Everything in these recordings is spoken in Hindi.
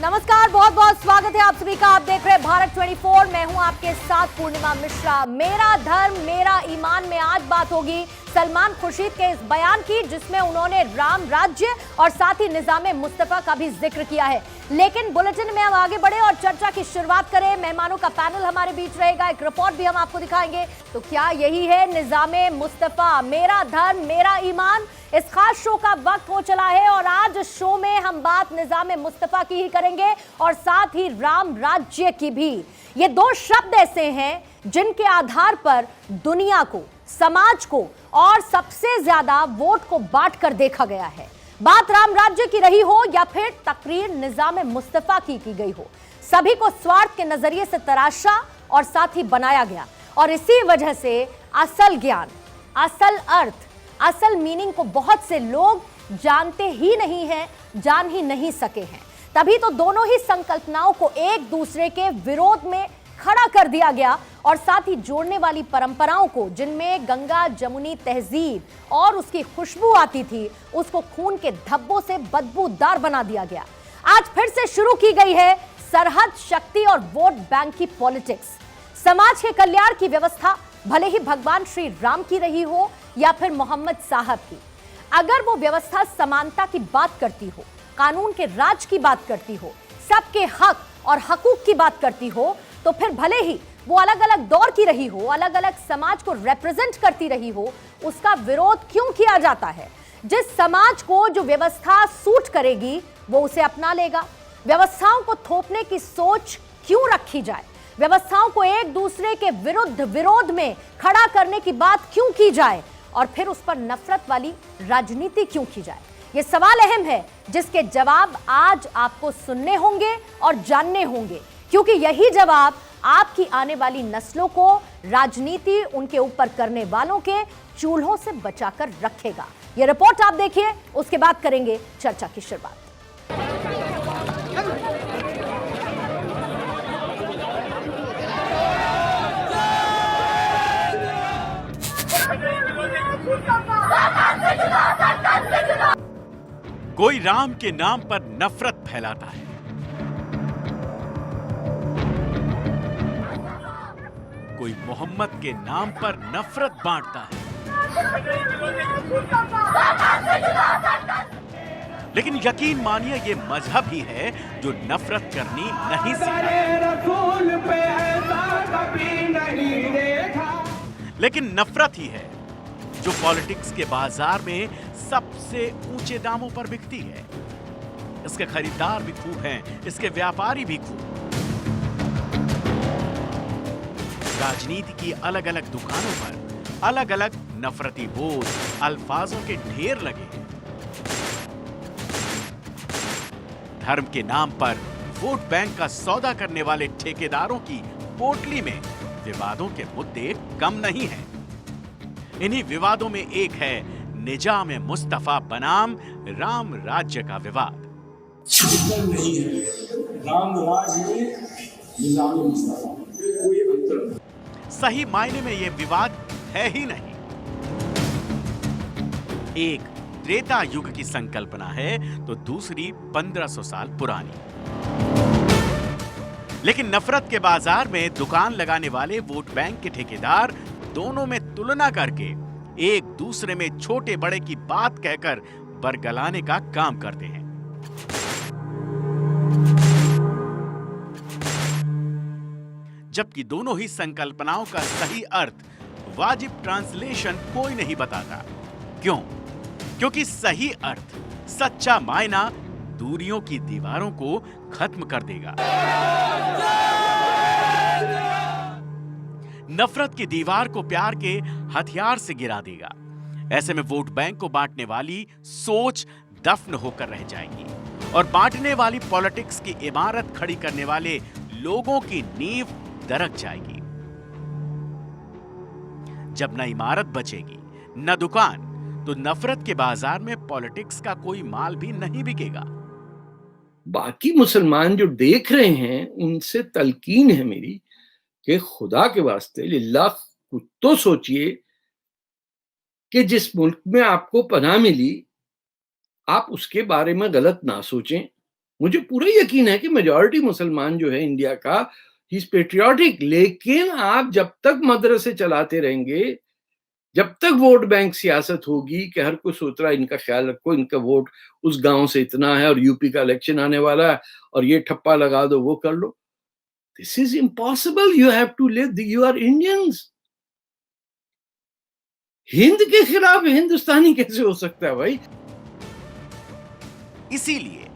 नमस्कार, बहुत बहुत स्वागत है आप सभी का। आप देख रहे हैं भारत 24। मैं हूं आपके साथ पूर्णिमा मिश्रा। मेरा धर्म मेरा ईमान में आज बात होगी सलमान खुर्शीद के इस बयान की, जिसमें उन्होंने राम राज्य और साथ ही निजामे मुस्तफा का भी जिक्र किया है। लेकिन बुलेटिन में हम आगे बढ़े और चर्चा की शुरुआत करें। मेहमानों का पैनल हमारे बीच रहेगा, एक रिपोर्ट भी हम आपको दिखाएंगे। तो क्या यही है निजामे मुस्तफा, मेरा धर्म मेरा ईमान? इस खास शो का वक्त हो चला है और आज शो में हम बात निजामे मुस्तफा की ही करेंगे और साथ ही राम राज्य की भी। ये दो शब्द ऐसे हैं जिनके आधार पर दुनिया को, समाज को और सबसे ज्यादा वोट को बांट कर देखा गया है। बात राम राज्य की रही हो या फिर तकरीर निजामे मुस्तफा की गई हो, सभी को स्वार्थ के नजरिए से तराशा और साथ ही बनाया गया। और इसी वजह से असल ज्ञान, असल अर्थ, असल मीनिंग को बहुत से लोग जानते ही नहीं हैं, जान ही नहीं सके हैं। तभी तो दोनों ही संकल्पनाओं को एक दूसरे के विरोध में खड़ा कर दिया गया और साथ ही जोड़ने वाली परंपराओं को, जिनमें गंगा जमुनी तहजीब और उसकी खुशबू आती थी, उसको खून के धब्बों से बदबूदार बना दिया गया। आज फिर से शुरू की गई है सरहद, शक्ति और वोट बैंक की पॉलिटिक्स। समाज के कल्याण की व्यवस्था भले ही भगवान श्री राम की रही हो या फिर मोहम्मद साहब की, अगर वो व्यवस्था समानता की बात करती हो, कानून के राज की बात करती हो, सबके हक और हकूक की बात करती हो, तो फिर भले ही वो अलग अलग दौर की रही हो, अलग अलग समाज को रिप्रेजेंट करती रही हो, उसका विरोध क्यों किया जाता है? जिस समाज को जो व्यवस्था सूट करेगी वो उसे अपना लेगा। व्यवस्थाओं को थोपने की सोच क्यों रखी जाए? व्यवस्थाओं को एक दूसरे के विरुद्ध, विरोध में खड़ा करने की बात क्यों की जाए और फिर उस पर नफरत वाली राजनीति क्यों की जाए? यह सवाल अहम है जिसके जवाब आज आपको सुनने होंगे और जानने होंगे, क्योंकि यही जवाब आपकी आने वाली नस्लों को राजनीति उनके ऊपर करने वालों के चूल्हों से बचाकर रखेगा। यह रिपोर्ट आप देखिए, उसके बाद करेंगे चर्चा की शुरुआत। कोई राम के नाम पर नफरत फैलाता है, कोई मोहम्मद के नाम पर नफरत बांटता है। लेकिन यकीन मानिए ये मजहब ही है जो नफरत करनी नहीं सीखा, लेकिन नफरत ही है जो पॉलिटिक्स के बाजार में सबसे ऊंचे दामों पर बिकती है। इसके खरीदार भी खूब हैं, इसके व्यापारी भी खूब। राजनीति की अलग अलग दुकानों पर अलग अलग नफरती बोल, अल्फाजों के ढेर लगे हैं। धर्म के नाम पर वोट बैंक का सौदा करने वाले ठेकेदारों की पोटली में विवादों के मुद्दे कम नहीं हैं। इन्हीं विवादों में एक है निजामे मुस्तफा बनाम राम राज्य का विवाद। नहीं है राम राज्य में निजामे मुस्तफा, कोई अंतर नहीं। सही मायने में यह विवाद है ही नहीं। एक त्रेता युग की संकल्पना है तो दूसरी 1500 साल पुरानी। लेकिन नफरत के बाजार में दुकान लगाने वाले वोट बैंक के ठेकेदार दोनों में तुलना करके एक दूसरे में छोटे बड़े की बात कहकर बरगलाने का काम करते हैं। जबकि दोनों ही संकल्पनाओं का सही अर्थ, वाजिब ट्रांसलेशन कोई नहीं बताता। क्यों? क्योंकि सही अर्थ, सच्चा मायना दूरियों की दीवारों को खत्म कर देगा, नफरत की दीवार को प्यार के हथियार से गिरा देगा। ऐसे में वोट बैंक को बांटने वाली सोच दफन होकर रह जाएगी और बांटने वाली पॉलिटिक्स की इमारत खड़ी करने वाले लोगों की नींव दरक जाएगी। जब न इमारत बचेगी न दुकान, तो नफरत के बाजार में पॉलिटिक्स का कोई माल भी नहीं बिकेगा। बाकी मुसलमान जो देख रहे हैं उनसे तलकीन है मेरी कि खुदा के वास्ते लिल्लाह कुछ तो सोचिए कि जिस मुल्क में आपको पनाह मिली, आप उसके बारे में गलत ना सोचें, मुझे पूरा यकीन है कि मेजॉरिटी मुसलमान जो है इंडिया का, ही इज पेट्रियाटिक। लेकिन आप जब तक मदरसे चलाते रहेंगे, जब तक वोट बैंक सियासत होगी कि हर कोई सोच रहा है इनका ख्याल रखो, इनका वोट उस गांव से इतना है और यूपी का इलेक्शन आने वाला है और ये ठप्पा लगा दो, वो कर लो, this is impossible. You have to live, you are Indians. Hind के खिलाफ हिंदुस्तानी कैसे हो सकता है भाई? इसीलिए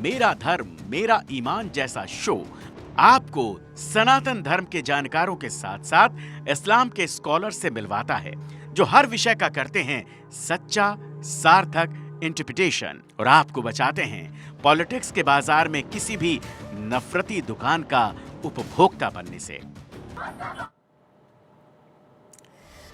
मेरा धर्म मेरा ईमान जैसा शो आपको सनातन धर्म के जानकारों के साथ साथ इस्लाम के स्कॉलर से मिलवाता है, जो हर विषय का करते हैं सच्चा सार्थक इंटरप्रिटेशन और आपको बचाते हैं पॉलिटिक्स के बाजार में किसी भी नफरती दुकान का उपभोक्ता बनने से।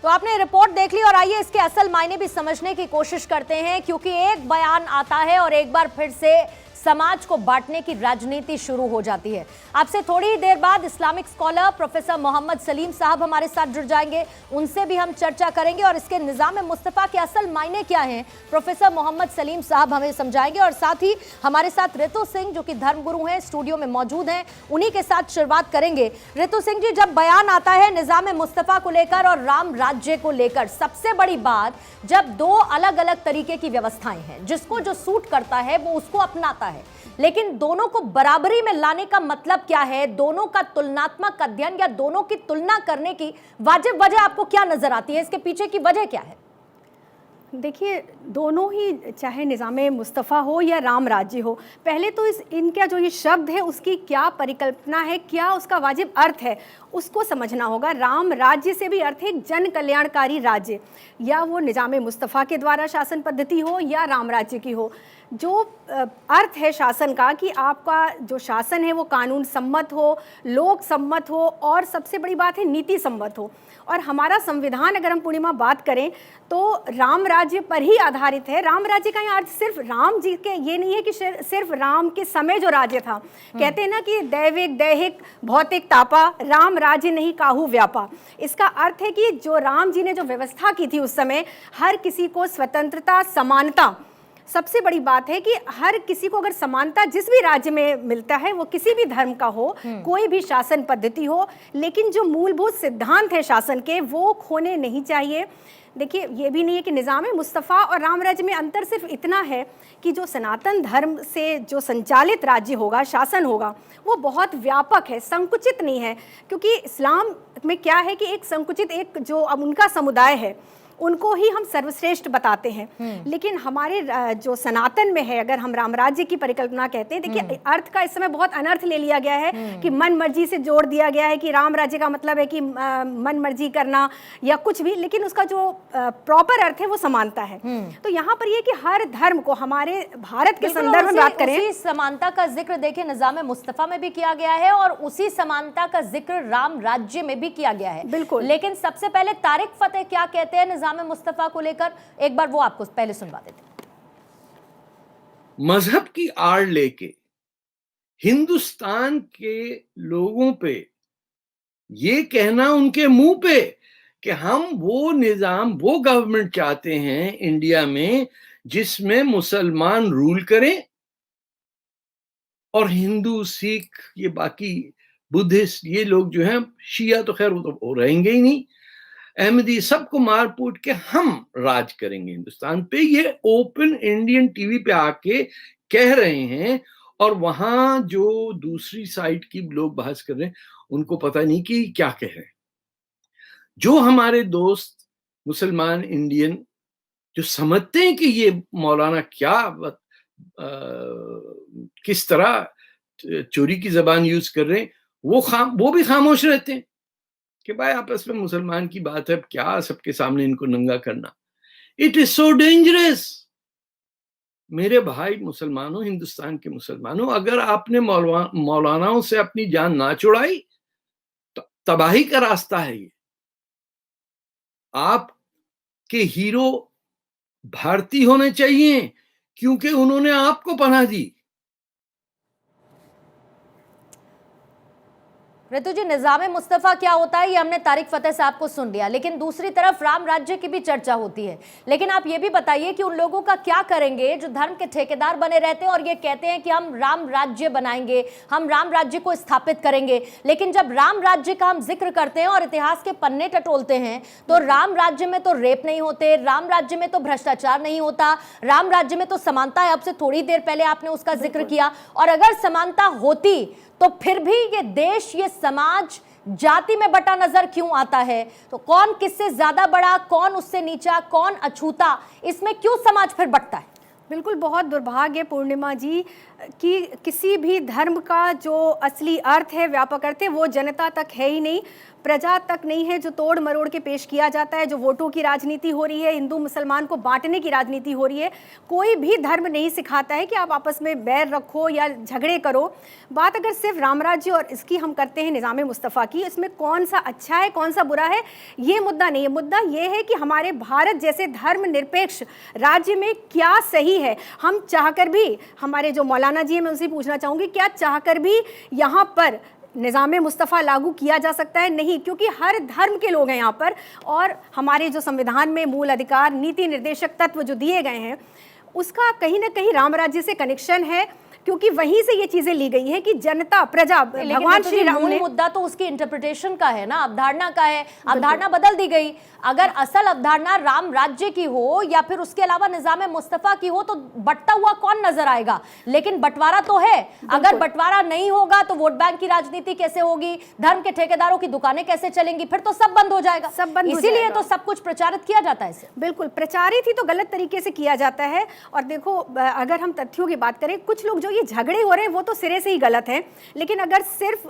तो आपने रिपोर्ट देख ली और आइए इसके असल मायने भी समझने की कोशिश करते हैं, क्योंकि एक बयान आता है और एक बार फिर से समाज को बांटने की राजनीति शुरू हो जाती है। आपसे थोड़ी ही देर बाद Islamic scholar professor Mohammad Salim sahab हमारे साथ जुड़ जाएंगे, उनसे भी हम चर्चा करेंगे और इसके निज़ाम मुस्तफ़ा के असल मायने क्या हैं प्रोफेसर मोहम्मद सलीम साहब हमें समझाएंगे। और साथ ही हमारे साथ रितु सिंह जो कि धर्मगुरु हैं, स्टूडियो में मौजूद हैं, उन्हीं के साथ शुरुआत करेंगे। रितु सिंह जी, जब बयान आता है निज़ाम मुस्तफ़ा को लेकर और राम राज्य को लेकर, सबसे बड़ी बात जब दो अलग अलग तरीके की व्यवस्थाएं हैं, जिसको जो सूट करता है वो उसको अपनाता है, लेकिन दोनों को बराबरी में लाने का मतलब क्या है? दोनों का तुलनात्मक अध्ययन या दोनों की तुलना करने की वाजिब वजह आपको क्या नजर आती है? इसके पीछे की वजह क्या है? देखिए, दोनों ही, चाहे निज़ाम मुस्तफ़ा हो या राम राज्य हो, पहले तो इनका जो ये शब्द है उसकी क्या परिकल्पना है, क्या उसका वाजिब अर्थ है, उसको समझना होगा। राम राज्य से भी अर्थ है एक जन कल्याणकारी राज्य, या वो निज़ाम मुस्तफ़ा के द्वारा शासन पद्धति हो या राम राज्य की हो। जो अर्थ है शासन का कि आपका जो शासन है वो कानून सम्मत हो, लोक सम्मत हो और सबसे बड़ी बात है नीति सम्मत हो। और हमारा संविधान, अगर हम पूर्णिमा बात करें तो राम राज्य पर ही आधारित है। राम राज्य का यहाँ अर्थ सिर्फ राम जी के ये नहीं है कि सिर्फ राम के समय जो राज्य था, कहते हैं ना कि दैविक दैहिक भौतिक तापा, राम राज्य नहीं काहू व्यापा। इसका अर्थ है कि जो राम जी ने जो व्यवस्था की थी उस समय, हर किसी को स्वतंत्रता, समानता, सबसे बड़ी बात है कि हर किसी को अगर समानता जिस भी राज्य में मिलता है, वो किसी भी धर्म का हो, कोई भी शासन पद्धति हो, लेकिन जो मूलभूत सिद्धांत है शासन के वो खोने नहीं चाहिए। देखिए, ये भी नहीं है कि निज़ाम मुस्तफ़ा और राम राज्य में अंतर सिर्फ इतना है कि जो सनातन धर्म से जो संचालित राज्य होगा, शासन होगा, वो बहुत व्यापक है, संकुचित नहीं है। क्योंकि इस्लाम में क्या है कि एक संकुचित, एक जो अब उनका समुदाय है उनको ही हम सर्वश्रेष्ठ बताते हैं। लेकिन हमारे जो सनातन में है, अगर हम राम राज्य की परिकल्पना कहते हैं, देखिए अर्थ का इस समय बहुत अनर्थ ले लिया गया है कि मन मर्जी से जोड़ दिया गया है कि राम राज्य का मतलब है कि मन मर्जी करना या कुछ भी, लेकिन उसका जो प्रॉपर अर्थ है वो समानता है। तो यहाँ पर ये कि हर धर्म को, हमारे भारत के संदर्भ में बात करें, उसी समानता का जिक्र देखिए निज़ाम मुस्तफ़ा में भी किया गया है और उसी समानता का जिक्र राम राज्य में भी किया गया है। बिल्कुल। लेकिन सबसे पहले तारिक फतेह क्या कहते हैं निज़ाम मुस्तफ़ा को लेकर, एक बार वो आपको पहले सुनवा देते हैं। मजहब की आड़ लेके हिंदुस्तान के लोगों पे ये कहना उनके मुंह पे कि हम वो निजाम, वो गवर्नमेंट चाहते हैं इंडिया में जिसमें मुसलमान रूल करें और हिंदू, सिख, ये बाकी बुद्धिस्ट, ये लोग जो हैं, शिया तो खैर वो तो रहेंगे ही नहीं, अहमदी, सबको मार पूट के हम राज करेंगे हिंदुस्तान पे। ये ओपन इंडियन टीवी पे आके कह रहे हैं और वहां जो दूसरी साइड की लोग बहस कर रहे हैं उनको पता नहीं कि क्या कह रहे हैं। जो हमारे दोस्त मुसलमान इंडियन जो समझते हैं कि ये मौलाना क्या किस तरह चोरी की जबान यूज कर रहे हैं, वो भी खामोश रहते हैं कि भाई आपस में मुसलमान की बात है, क्या सबके सामने इनको नंगा करना। It is so dangerous. मेरे भाई मुसलमानों, हिंदुस्तान के मुसलमानों, अगर आपने मौलानाओं से अपनी जान ना छुड़ाई तो तबाही का रास्ता है ये। आपके हीरो भारतीय होने चाहिए क्योंकि उन्होंने आपको पनाह दी। ऋतु जी, निजाम मुस्तफ़ा क्या होता है ये हमने तारिक फतेह साहब को सुन लिया, लेकिन दूसरी तरफ राम राज्य की भी चर्चा होती है। लेकिन आप ये भी बताइए कि उन लोगों का क्या करेंगे जो धर्म के ठेकेदार बने रहते हैं और ये कहते हैं कि हम राम राज्य बनाएंगे, हम राम राज्य को स्थापित करेंगे, लेकिन जब राम राज्य का हम जिक्र करते हैं और इतिहास के पन्ने टटोलते हैं तो राम राज्य में तो रेप नहीं होते, राम राज्य में तो भ्रष्टाचार नहीं होता, राम राज्य में तो समानता है। अब से थोड़ी देर पहले आपने उसका जिक्र किया। और अगर समानता होती तो फिर भी ये देश, ये समाज जाति में बटा नजर क्यों आता है? तो कौन किससे ज्यादा बड़ा, कौन उससे नीचा, कौन अछूता, इसमें क्यों समाज फिर बटता है? बिल्कुल, बहुत दुर्भाग्य पूर्णिमा जी कि किसी भी धर्म का जो असली अर्थ है, व्यापक अर्थ है, वो जनता तक है ही नहीं, प्रजा तक नहीं है। जो तोड़ मरोड़ के पेश किया जाता है, जो वोटों की राजनीति हो रही है, हिंदू मुसलमान को बांटने की राजनीति हो रही है। कोई भी धर्म नहीं सिखाता है कि आप आपस में बैर रखो या झगड़े करो। बात अगर सिर्फ राम राज्य और इसकी हम करते हैं निज़ाम मुस्तफ़ा की, इसमें कौन सा अच्छा है कौन सा बुरा है ये मुद्दा नहीं है। मुद्दा ये है कि हमारे भारत जैसे धर्मनिरपेक्ष राज्य में क्या सही है। हम चाहकर भी, हमारे जो मौलाना जी हैं मैं उनसे पूछना चाहूँगी, क्या चाहकर भी यहाँ पर निज़ाम मुस्तफ़ा लागू किया जा सकता है? नहीं, क्योंकि हर धर्म के लोग हैं यहाँ पर और हमारे जो संविधान में मूल अधिकार, नीति निर्देशक तत्व जो दिए गए हैं, उसका कहीं ना कहीं राम राज्य से कनेक्शन है, क्योंकि वहीं से ये चीजें ली गई है कि जनता, प्रजा, भगवान श्री राम ने। मुद्दा तो उसकी इंटरप्रिटेशन का है ना, अवधारणा का है। अवधारणा बदल दी गई। अगर असल अवधारणा राम राज्य की हो या फिर उसके अलावा निजाम मुस्तफा की हो तो बंटता हुआ कौन नजर आएगा? लेकिन बंटवारा तो है। अगर बंटवारा नहीं होगा तो वोट बैंक की राजनीति कैसे होगी, धर्म के ठेकेदारों की दुकानें कैसे चलेंगी? फिर तो सब बंद हो जाएगा। सब बंद, इसीलिए तो सब कुछ प्रचारित किया जाता है। बिल्कुल, प्रचारित ही तो गलत तरीके से किया जाता है। और देखो, अगर हम तथ्यों की बात करें, कुछ लोग जो ये झगड़े हो रहे हैं वो तो सिरे से ही गलत हैं, लेकिन अगर सिर्फ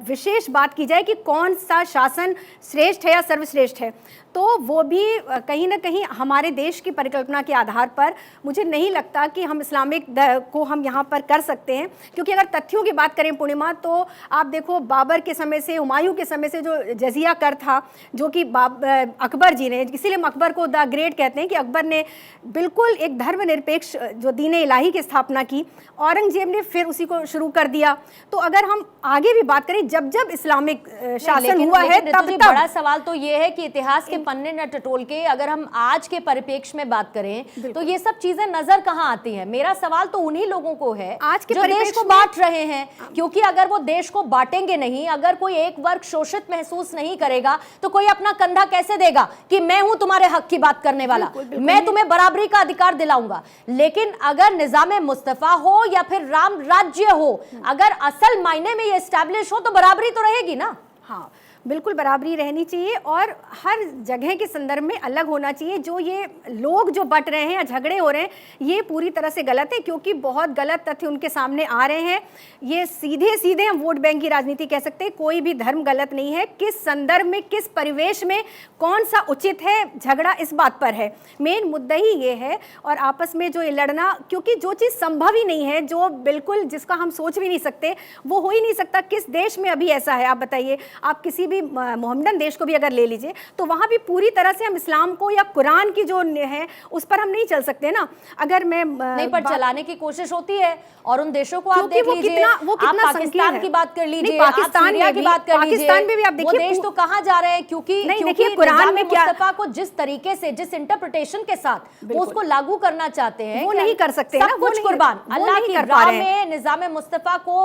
विशेष बात की जाए कि कौन सा शासन श्रेष्ठ है या सर्वश्रेष्ठ है, तो वो भी कहीं ना कहीं हमारे देश की परिकल्पना के आधार पर मुझे नहीं लगता कि हम इस्लामिक को हम यहाँ पर कर सकते हैं। क्योंकि अगर तथ्यों की बात करें पूर्णिमा, तो आप देखो बाबर के समय से, हुमायूं के समय से जो जजिया कर था, जो कि अकबर जी ने, इसीलिए हम अकबर को द ग्रेट कहते हैं कि अकबर ने बिल्कुल एक धर्मनिरपेक्ष जो दीन इलाही की स्थापना की, औरंगजेब ने फिर उसी को शुरू कर दिया। तो अगर हम आगे भी बात करें, जब जब इस्लामिक शासन हुआ है तब बड़ा सवाल तो ये है कि इतिहास के पन्ने न टटोल के अगर हम आज के परिप्रेक्ष्य में बात करें तो ये सब चीजें नजर कहां आती हैं? मेरा सवाल तो उन्हीं लोगों को है आज के जो देश को बांट रहे हैं, क्योंकि अगर वो देश को बांटेंगे नहीं, अगर कोई एक वर्ग शोषित महसूस नहीं करेगा तो कोई अपना कंधा कैसे देगा कि मैं हूं तुम्हारे हक की बात करने वाला, मैं तुम्हें बराबरी का अधिकार दिलाऊंगा। लेकिन अगर निजाम मुस्तफा हो या फिर राम राज्य हो, अगर असल मायने में ये एस्टैब्लिश हो तो बराबरी तो रहेगी ना। हाँ, बिल्कुल बराबरी रहनी चाहिए और हर जगह के संदर्भ में अलग होना चाहिए। जो ये लोग जो बट रहे हैं या झगड़े हो रहे हैं, ये पूरी तरह से गलत है, क्योंकि बहुत गलत तथ्य उनके सामने आ रहे हैं। ये सीधे सीधे हम वोट बैंक की राजनीति कह सकते हैं। कोई भी धर्म गलत नहीं है, किस संदर्भ में, किस परिवेश में कौन सा उचित है, झगड़ा इस बात पर है। मेन मुद्दा ही ये है। और आपस में जो ये लड़ना, क्योंकि जो चीज़ संभव ही नहीं है, जो बिल्कुल जिसका हम सोच भी नहीं सकते, वो हो ही नहीं सकता। किस देश में अभी ऐसा है? आप बताइए। आप किसी भी मोहम्मदन देश को भी अगर ले लीजिए तो वहां भी पूरी तरह से हम इस्लाम को या कुरान की जो है उस पर हम नहीं चल सकते ना। अगर मैं नहीं, पर चलाने की कोशिश होती है। और उन देशों को आप देख लीजिए, आप पाकिस्तान की बात कर लीजिए, पाकिस्तान की बात कर लीजिए, पाकिस्तान में भी आप देखिए देश तो कहां जा रहे हैं। क्योंकि देखिए कुरान में क्या मुस्तफा को जिस तरीके से, जिस इंटरप्रिटेशन के साथ वो उसको लागू करना चाहते हैं, वो नहीं कर सकते ना। सब कुछ कुर्बान अल्लाह की राह में निजाम मुस्तफा को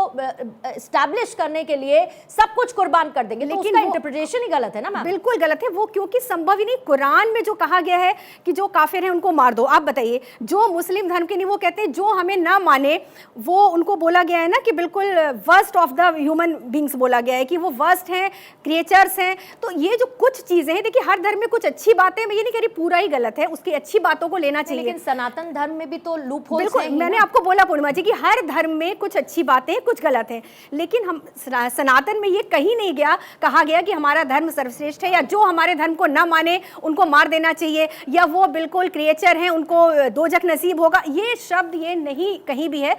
एस्टैब्लिश करने के लिए सब कुछ कुर्बान कर देंगे। लेकिन उसका इंटरप्रिटेशन ही गलत है ना मैम। बिल्कुल गलत है वो, क्योंकि संभव ही नहीं। कुरान में जो कहा गया है कि जो काफिर हैं उनको मार दो, आप बताइए। जो मुस्लिम धर्म के नहीं, वो कहते हैं जो हमें ना माने, वो उनको बोला गया है ना कि बिल्कुल worst of the human beings बोला गया है कि वो वर्स्ट हैं, क्रिएचर्स हैं। तो ये जो कुछ चीजें हैं, देखिए हर धर्म में कुछ अच्छी बातें, मैं ये नहीं कह रही पूरा ही गलत है, उसकी अच्छी बातों को लेना चाहिए। लेकिन सनातन धर्म में भी तो लूप होल्स हैं। बिल्कुल, मैंने आपको बोला पूर्णिमा जी कि हर धर्म में कुछ अच्छी बातें, कुछ गलत है। लेकिन हम सनातन में ये कहीं नहीं कहा गया कि हमारा धर्म सर्वश्रेष्ठ है, या जो हमारे धर्म को ना माने उनको मार देना चाहिए, या वो बिल्कुल क्रिएचर हैं उनको दोजख नसीब होगा। ये शब्द ये नहीं कहीं भी है।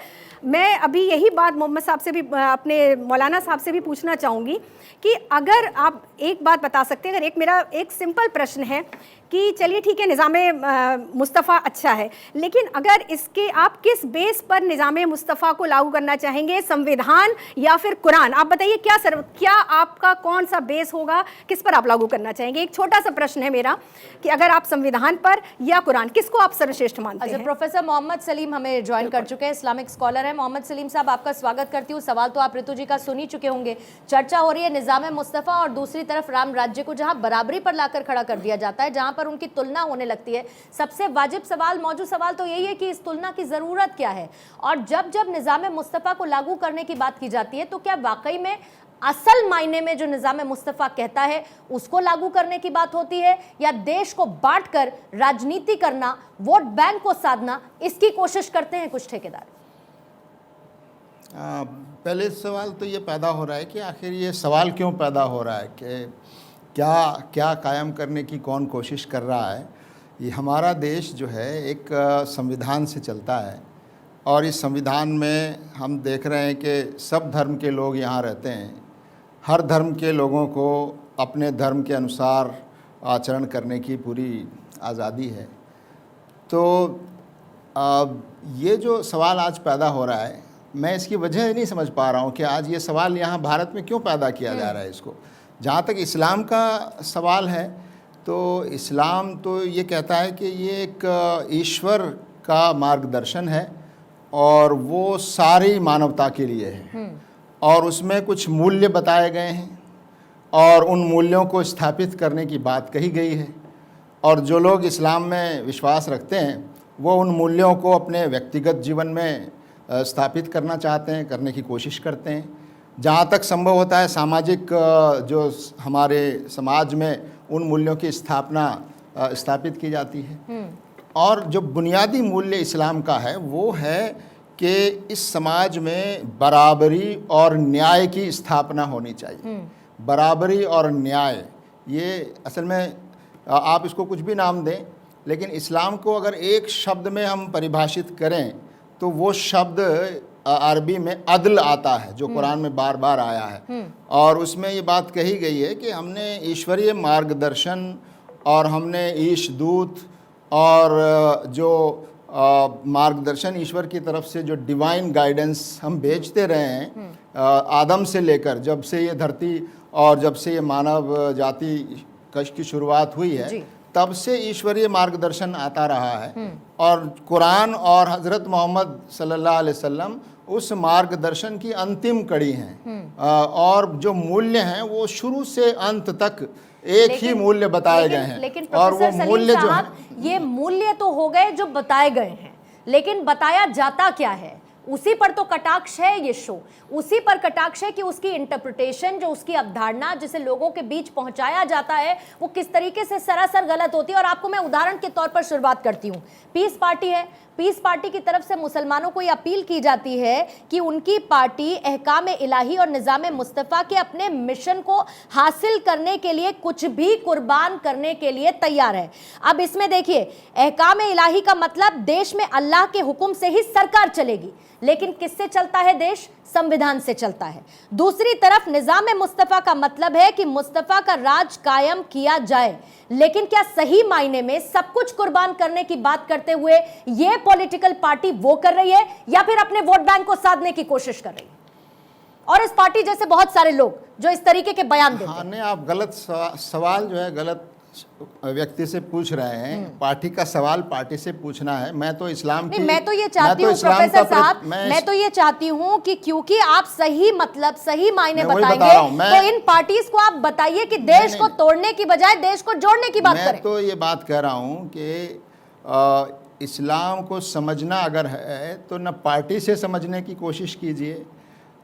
मैं अभी यही बात मोहम्मद साहब से भी, अपने मौलाना साहब से भी पूछना चाहूँगी कि अगर आप एक बात बता सकते हैं, अगर मेरा एक सिंपल प्रश्न है कि चलिए ठीक है निज़ाम मुस्तफ़ा अच्छा है, लेकिन अगर इसके आप किस बेस पर निज़ाम मुस्तफ़ा को लागू करना चाहेंगे, संविधान या फिर कुरान? आप बताइए क्या आपका कौन सा बेस होगा, किस पर आप लागू करना चाहेंगे? एक छोटा सा प्रश्न है मेरा कि अगर आप संविधान पर या कुरान, किसको आप सर्वश्रेष्ठ मानते हैं? प्रोफेसर मोहम्मद सलीम हमें ज्वाइन कर चुके हैं, इस्लामिक स्कॉलर हैं। मोहम्मद सलीम साहब, आपका स्वागत करती हूँ। सवाल तो आप ऋतु जी का सुन ही चुके होंगे। चर्चा हो रही है निज़ाम मुस्तफ़ा और दूसरी तरफ राम राज्य को जहां बराबरी पर लाकर खड़ा कर दिया जाता है, जहां पर उनकी तुलना होने लगती है। सबसे वाजिब सवाल, मौजूद सवाल तो यही है कि इस तुलना की ज़रूरत क्या है? और जब जब निज़ाम मुस्तफ़ा को लागू करने की बात की जाती है तो क्या वाकई में असल मायने में जो निज़ाम मुस्तफ़ा कहता है उसको लागू करने की बात होती है, या देश को बांटकर राजनीति करना, वोट बैंक को साधना, इसकी कोशिश करते हैं कुछ ठेकेदार? पहले सवाल तो ये पैदा हो रहा है कि आखिर ये सवाल क्यों पैदा हो रहा है कि क्या कायम करने की कौन कोशिश कर रहा है। ये हमारा देश जो है एक संविधान से चलता है और इस संविधान में हम देख रहे हैं कि सब धर्म के लोग यहाँ रहते हैं। हर धर्म के लोगों को अपने धर्म के अनुसार आचरण करने की पूरी आज़ादी है। तो ये जो सवाल आज पैदा हो रहा है, मैं इसकी वजह नहीं समझ पा रहा हूँ कि आज ये सवाल यहाँ भारत में क्यों पैदा किया जा रहा है इसको। जहाँ तक इस्लाम का सवाल है तो इस्लाम तो ये कहता है कि ये एक ईश्वर का मार्गदर्शन है और वो सारी मानवता के लिए है और उसमें कुछ मूल्य बताए गए हैं और उन मूल्यों को स्थापित करने की बात कही गई है। और जो लोग इस्लाम में विश्वास रखते हैं वो उन मूल्यों को अपने व्यक्तिगत जीवन में स्थापित करना चाहते हैं, करने की कोशिश करते हैं। जहाँ तक संभव होता है सामाजिक जो हमारे समाज में उन मूल्यों की स्थापना स्थापित की जाती है। और जो बुनियादी मूल्य इस्लाम का है वो है कि इस समाज में बराबरी और न्याय की स्थापना होनी चाहिए। बराबरी और न्याय, ये असल में आप इसको कुछ भी नाम दें, लेकिन इस्लाम को अगर एक शब्द में हम परिभाषित करें तो वो शब्द अरबी में अदल आता है, जो कुरान में बार बार आया है। और उसमें ये बात कही गई है कि हमने ईश्वरीय मार्गदर्शन और हमने ईशदूत और जो मार्गदर्शन ईश्वर की तरफ से जो डिवाइन गाइडेंस हम भेजते रहे हैं आदम से लेकर, जब से ये धरती और जब से ये मानव जाति कश की शुरुआत हुई है तब से ईश्वरीय मार्गदर्शन आता रहा है। और कुरान और हज़रत मोहम्मद सल्लल्लाहु अलैहि वसल्लम उस मार्गदर्शन की अंतिम कड़ी हैं। और जो मूल्य हैं वो शुरू से अंत तक एक ही मूल्य बताए गए हैं। लेकिन और वो मूल्य जो है, ये मूल्य तो हो गए जो बताए गए हैं, लेकिन बताया जाता क्या है उसी पर तो कटाक्ष है ये शो। उसी पर कटाक्ष है कि उसकी इंटरप्रिटेशन, जो उसकी अवधारणा जिसे लोगों के बीच पहुंचाया जाता है, वो किस तरीके से सरासर गलत होती है। और आपको मैं उदाहरण के तौर पर शुरुआत करती हूँ। पीस पार्टी है, पीस पार्टी की तरफ से मुसलमानों को ये अपील की जाती है कि उनकी पार्टी अहकाम इलाही और निज़ाम मुस्तफ़ा के अपने मिशन को हासिल करने के लिए कुछ भी कुर्बान करने के लिए तैयार है। अब इसमें देखिए, अहकाम इलाही का मतलब देश में अल्लाह के हुक्म से ही सरकार चलेगी, लेकिन किससे चलता है देश? संविधान से चलता है। दूसरी तरफ निज़ाम मुस्तफ़ा का मतलब है कि मुस्तफ़ा का राज कायम किया जाए, लेकिन क्या सही मायने में सब कुछ कुर्बान करने की बात करते हुए यह पॉलिटिकल पार्टी वो कर रही है, या फिर अपने वोट बैंक को साधने की कोशिश कर रही है? और इस पार्टी जैसे बहुत सारे लोग जो इस तरीके के बयान देते हैं। नहीं, आप गलत सवाल जो है गलत व्यक्ति से पूछ रहे हैं। पार्टी का सवाल पार्टी से पूछना है। मैं तो इस्लाम की, मैं तो ये चाहती हूँ प्रोफेसर साहब, मैं तो ये चाहती हूँ कि क्योंकि आप सही मतलब सही मायने बताएंगे तो इन पार्टीज को आप बताइए कि देश को तोड़ने की बजाय देश को जोड़ने की बात करें। मैं तो ये बात कह रहा हूँ कि इस्लाम को समझना अगर है तो न पार्टी से समझने की कोशिश कीजिए,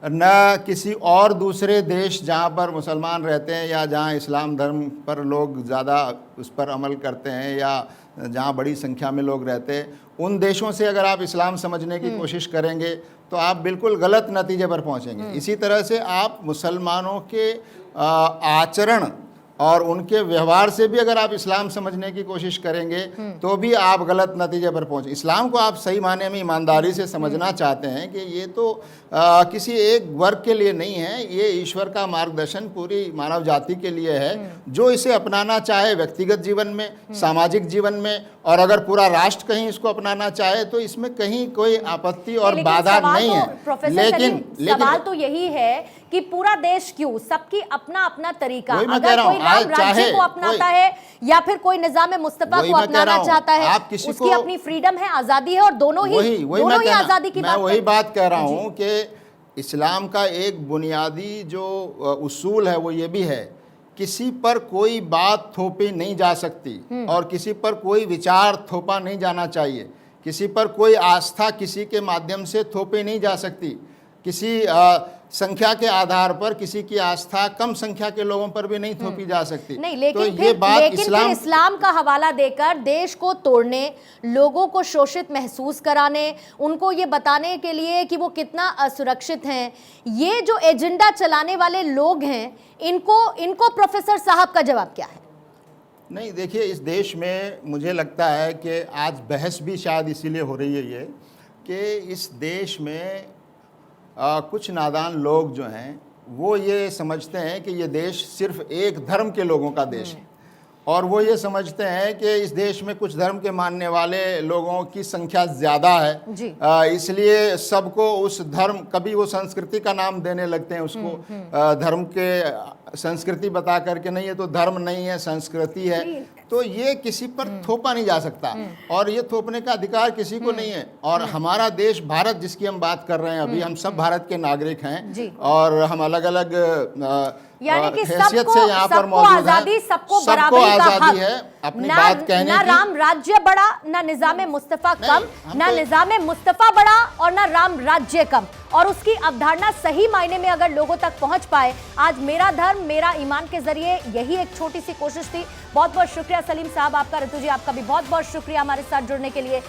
न किसी और दूसरे देश जहाँ पर मुसलमान रहते हैं या जहाँ इस्लाम धर्म पर लोग ज़्यादा उस पर अमल करते हैं या जहाँ बड़ी संख्या में लोग रहते हैं, उन देशों से अगर आप इस्लाम समझने की कोशिश करेंगे तो आप बिल्कुल गलत नतीजे पर पहुँचेंगे। इसी तरह से आप मुसलमानों के आचरण और उनके व्यवहार से भी अगर आप इस्लाम समझने की कोशिश करेंगे तो भी आप गलत नतीजे पर पहुंचे। इस्लाम को आप सही मायने में ईमानदारी से समझना चाहते हैं कि ये तो किसी एक वर्ग के लिए नहीं है, ये ईश्वर का मार्गदर्शन पूरी मानव जाति के लिए है, जो इसे अपनाना चाहे व्यक्तिगत जीवन में, सामाजिक जीवन में, और अगर पूरा राष्ट्र कहीं इसको अपनाना चाहे तो इसमें कहीं कोई आपत्ति और लेकिन बाधा सवाल नहीं तो, है। प्रोफेसर सलीम, सवाल तो यही है कि पूरा देश क्यों, सबकी अपना अपना तरीका, वही मैं कह अगर रहा कोई हूं, राम राज्य को अपनाता है या फिर कोई निजाम मुस्तफा वही को मैं कह रहा अपनाना हूं, चाहता है, आप किसी उसकी को- अपनी फ्रीडम है, आजादी है, और दोनों ही आजादी की मैं वही बात बात कह रहा हूं कि इस्लाम का एक बुनियादी जो उसूल है वो ये भी है, किसी पर कोई बात थोपी नहीं जा सकती और किसी पर कोई विचार थोपा नहीं जाना चाहिए, किसी पर कोई आस्था किसी के माध्यम से थोपी नहीं जा सकती, किसी संख्या के आधार पर किसी की आस्था कम संख्या के लोगों पर भी नहीं थोपी जा सकती। नहीं, लेकिन तो फिर ये बात फिर इस्लाम का हवाला देकर देश को तोड़ने, लोगों को शोषित महसूस कराने, उनको ये बताने के लिए कि वो कितना असुरक्षित हैं, ये जो एजेंडा चलाने वाले लोग हैं, इनको प्रोफेसर साहब का जवाब क्या है? नहीं, देखिए, इस देश में मुझे लगता है कि आज बहस भी शायद इसीलिए हो रही है ये कि इस देश में कुछ नादान लोग जो हैं वो ये समझते हैं कि ये देश सिर्फ एक धर्म के लोगों का देश है, और वो ये समझते हैं कि इस देश में कुछ धर्म के मानने वाले लोगों की संख्या ज़्यादा है जी। इसलिए सबको उस धर्म, कभी वो संस्कृति का नाम देने लगते हैं उसको, धर्म के संस्कृति बता करके, नहीं ये तो धर्म नहीं है, संस्कृति है। तो ये किसी पर थोपा नहीं जा सकता और ये थोपने का अधिकार किसी को नहीं है। और हमारा देश भारत, जिसकी हम बात कर रहे हैं अभी, हम सब भारत के नागरिक हैं और हम अलग अलग यानी कि हैसियत से यहाँ पर सबको मौजूद आजादी, हैं। सबको सबको बराबरी का आजादी हक, है अपनी बात कहने ना की। राम राज्य बड़ा, ना निजाम मुस्तफा कम, ना निजाम मुस्तफा बड़ा और ना राम राज्य कम। और उसकी अवधारणा सही मायने में अगर लोगों तक पहुंच पाए, आज मेरा धर्म मेरा ईमान के जरिए यही एक छोटी सी कोशिश थी। बहुत बहुत शुक्रिया सलीम साहब आपका, ऋतु जी आपका भी बहुत बहुत शुक्रिया हमारे साथ जुड़ने के लिए।